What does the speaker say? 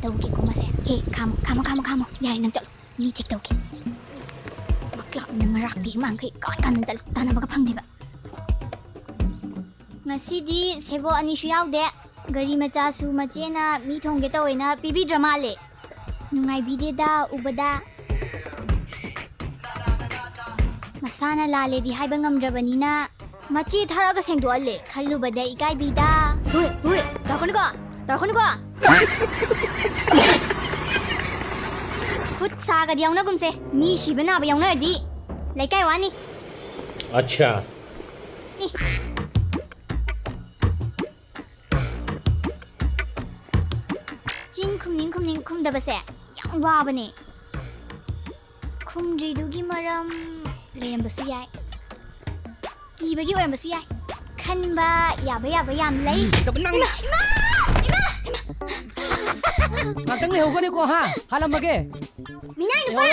तौगे को मसे हे खामो यार नंग चल मी चेक तौगे क्लब नंग राखपी मांखै कान चल तानबग फंगदिबा ngasi sebo ani su yaude gari macha su machena mi thongge tawena pibi drama le nungai bide da ubada masana lale di haiba ngamdrabanina machi tharaga sengdo alle khallu bada ikai bida hui tarkhon ko khut saga diauna gumse mi shibana ba yauna di laikai wani अच्छा ni Jin kumning kumdabase yang wabane kumdridugi maram lerambasu yai kibagi orambasu yai khanba yaba yam lei Tabanang Natang le hogani ko ha halam bage minai no